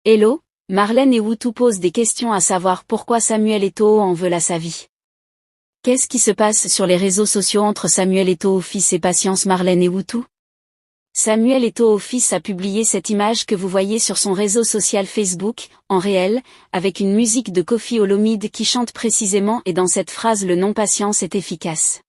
Hello, Marlène et Woutou posent des questions à savoir pourquoi Samuel Eto'o en veut à sa vie. Qu'est-ce qui se passe sur les réseaux sociaux entre Samuel Eto'o fils et Patience Marlène et Woutou? Samuel Eto'o fils a publié cette image que vous voyez sur son réseau social Facebook, en réel, avec une musique de Koffi Olomide qui chante précisément et dans cette phrase le nom Patience est efficace.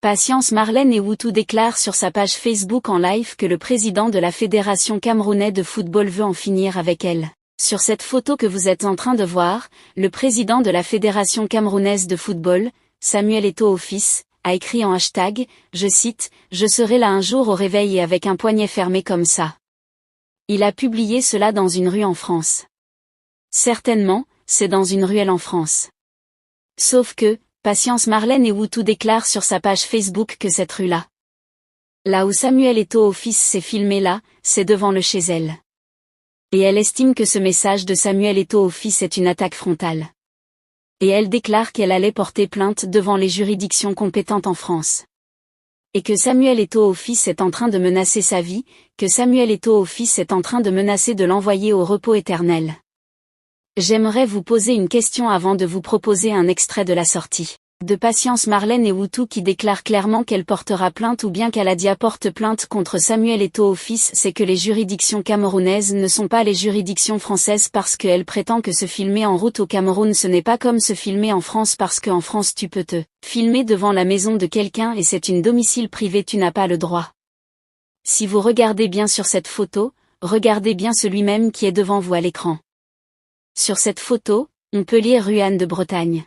Patience Marlène et Woutou déclare sur sa page Facebook en live que le président de la Fédération camerounaise de football veut en finir avec elle. Sur cette photo que vous êtes en train de voir, le président de la Fédération camerounaise de football, Samuel Eto'o fils, a écrit en hashtag, je cite, « Je serai là un jour au réveil et avec un poignet fermé comme ça ». Il a publié cela dans une rue en France. Certainement, c'est dans une ruelle en France. Sauf que, Patience Marlène et Woutou déclarent sur sa page Facebook que cette rue-là, là où Samuel Eto'o fils s'est filmé là, c'est devant le chez elle. Et elle estime que ce message de Samuel Eto'o fils est une attaque frontale. Et elle déclare qu'elle allait porter plainte devant les juridictions compétentes en France. Et que Samuel Eto'o fils est en train de menacer sa vie, que Samuel Eto'o fils est en train de menacer de l'envoyer au repos éternel. J'aimerais vous poser une question avant de vous proposer un extrait de la sortie de Patience Marlène et Woutou qui déclare clairement qu'elle portera plainte ou bien qu'Aladia porte plainte contre Samuel Eto'o fils. C'est que les juridictions camerounaises ne sont pas les juridictions françaises parce qu'elle prétend que se filmer en route au Cameroun ce n'est pas comme se filmer en France parce qu'en France tu peux te filmer devant la maison de quelqu'un et c'est une domicile privé, tu n'as pas le droit. Si vous regardez bien sur cette photo, regardez bien celui-même qui est devant vous à l'écran. Sur cette photo, on peut lire Ruan de Bretagne.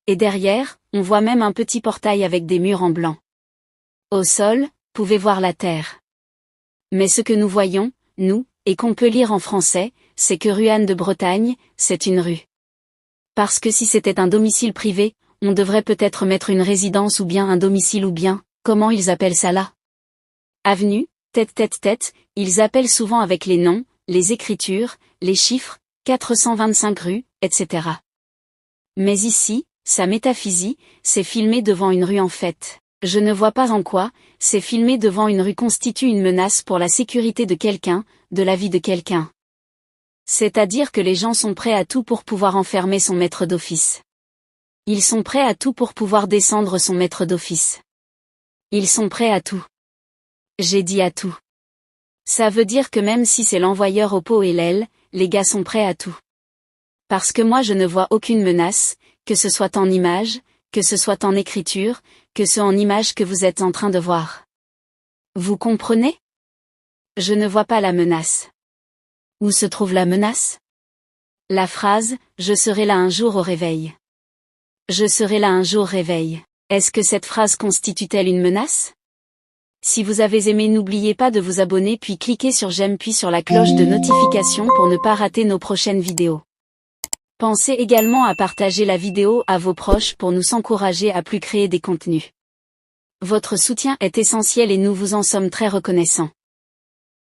Et derrière, on voit même un petit portail avec des murs en blanc. Au sol, pouvez voir la terre. Mais ce que nous voyons, nous, et qu'on peut lire en français, c'est que Ruan de Bretagne, c'est une rue. Parce que si c'était un domicile privé, on devrait peut-être mettre une résidence ou bien un domicile ou bien, comment ils appellent ça là? Avenue, tête, ils appellent souvent avec les noms, les écritures, les chiffres, 425 rues, etc. Mais ici, sa métaphysie, c'est filmé devant une rue en fait. Je ne vois pas en quoi, c'est filmé devant une rue constitue une menace pour la sécurité de quelqu'un, de la vie de quelqu'un. C'est-à-dire que les gens sont prêts à tout pour pouvoir enfermer son maître d'office. Ils sont prêts à tout pour pouvoir descendre son maître d'office. Ils sont prêts à tout. J'ai dit à tout. Ça veut dire que même si c'est l'envoyeur au pot et l'aile, les gars sont prêts à tout. Parce que moi je ne vois aucune menace, que ce soit en image, que ce soit en écriture, que ce en image que vous êtes en train de voir. Vous comprenez? Je ne vois pas la menace. Où se trouve la menace? La phrase, je serai là un jour au réveil. Je serai là un jour réveil. Est-ce que cette phrase constitue-t-elle une menace? Si vous avez aimé, n'oubliez pas de vous abonner puis cliquez sur j'aime puis sur la cloche de notification pour ne pas rater nos prochaines vidéos. Pensez également à partager la vidéo à vos proches pour nous encourager à plus créer des contenus. Votre soutien est essentiel et nous vous en sommes très reconnaissants.